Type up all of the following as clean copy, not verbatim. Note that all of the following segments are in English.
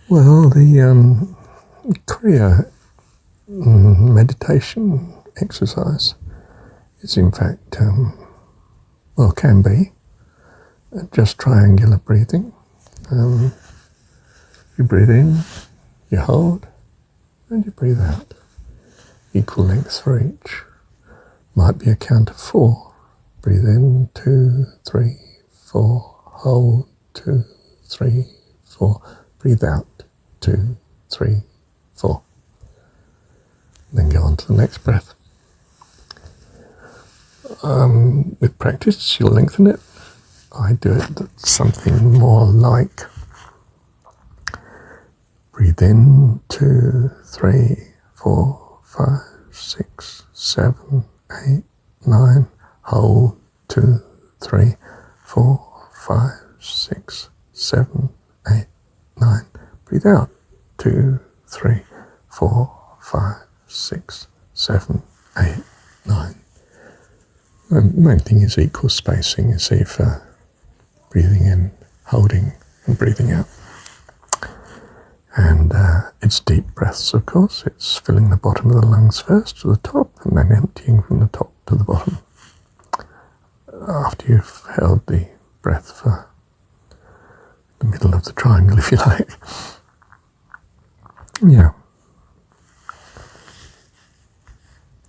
Well, the creea meditation exercise is in fact, can be just triangular breathing. You breathe in, you hold, and you breathe out. Equal lengths for each. Might be a count of 4. Breathe in, 2, 3, 4. Hold, 2, 3, 4. Breathe out, 2, 3, 4. Then go on to the next breath. With practice, you'll lengthen it. I do it something more like breathe in, 2, 3, 4, 5, 6, 7, 8, 9. Hold, 2, 3, 4, 5, 6, 7, 8, 9. Breathe out, 2, 3, 4, 5, 6, 7, 8, 9. The main thing is equal spacing, you see, for breathing in, holding, and breathing out. And it's deep breaths, of course. It's filling the bottom of the lungs first to the top, and then emptying from the top to the bottom. After you've held the breath for the middle of the triangle, if you like. Yeah.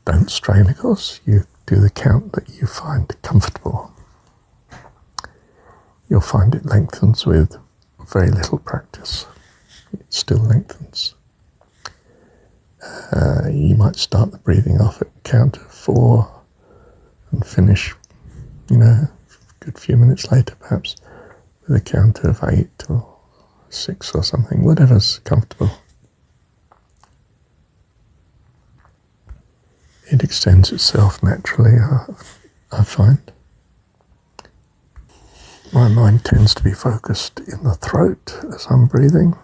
Don't strain, of course. You do the count that you find comfortable. You'll find it lengthens with very little practice. It still lengthens. You might start the breathing off at count of 4 and finish, a good few minutes later perhaps, with a count of 8 or 6 or something, whatever's comfortable. It extends itself naturally, I find. My mind tends to be focused in the throat as I'm breathing.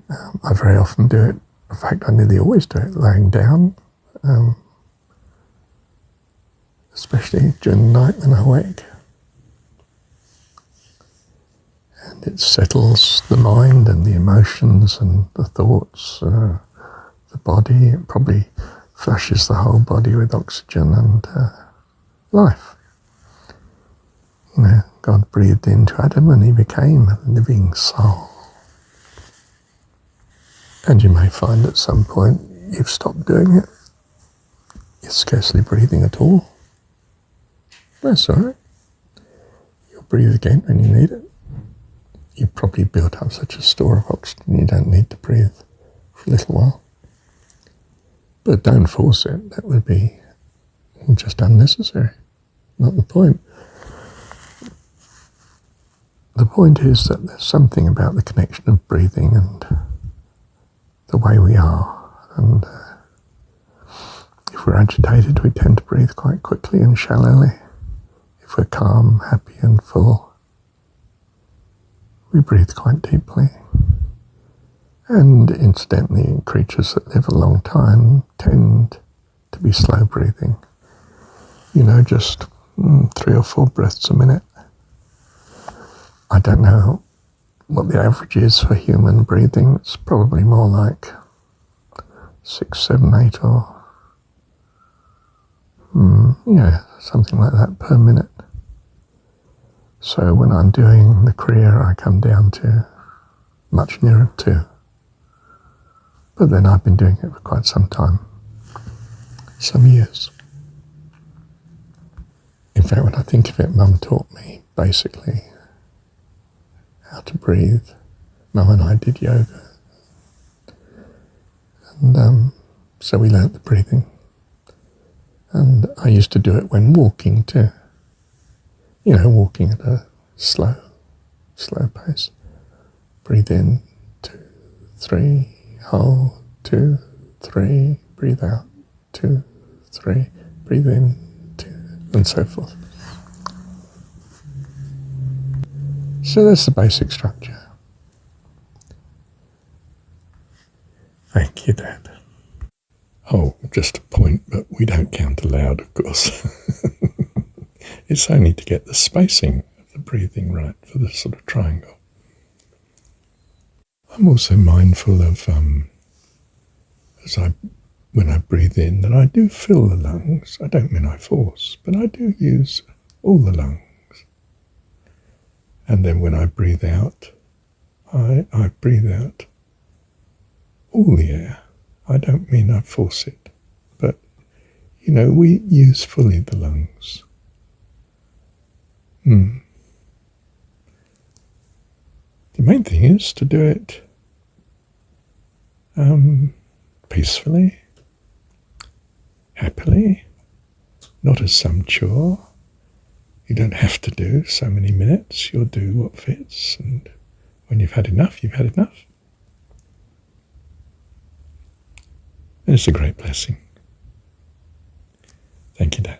I very often do it, in fact I nearly always do it laying down, especially during the night when I wake. And it settles the mind and the emotions and the thoughts, the body. It probably flushes the whole body with oxygen and life. God breathed into Adam and he became a living soul. And you may find at some point you've stopped doing it. You're scarcely breathing at all. That's all right. You'll breathe again when you need it. You've probably built up such a store of oxygen you don't need to breathe for a little while. But don't force it. That would be just unnecessary. Not the point. The point is that there's something about the connection of breathing and the way we are. And if we're agitated, we tend to breathe quite quickly and shallowly. If we're calm, happy and full, we breathe quite deeply. And incidentally, creatures that live a long time tend to be slow breathing. Just 3 or 4 breaths a minute. I don't know what the average is for human breathing. It's probably more like 6, 7, 8 or something like that per minute. So when I'm doing the creea, I come down to much nearer 2. But then I've been doing it for quite some time, some years. In fact, when I think of it, Mum taught me basically how to breathe. Mum and I did yoga. And so we learnt the breathing. And I used to do it when walking too. Walking at a slow pace. Breathe in, 2, 3, hold, 2, 3, breathe out, 2, 3, breathe in, 2, and so forth. So that's the basic structure. Thank you, Dad. Oh, just a point, but we don't count aloud, of course. It's only to get the spacing of the breathing right for this sort of triangle. I'm also mindful of when I breathe in, that I do fill the lungs. I don't mean I force, but I do use all the lungs. And then when I breathe out, I breathe out all the air. I don't mean I force it, but we use fully the lungs. The main thing is to do it peacefully, happily, not as some chore. You don't have to do so many minutes. You'll do what fits, and when you've had enough, you've had enough. And it's a great blessing. Thank you, Dad.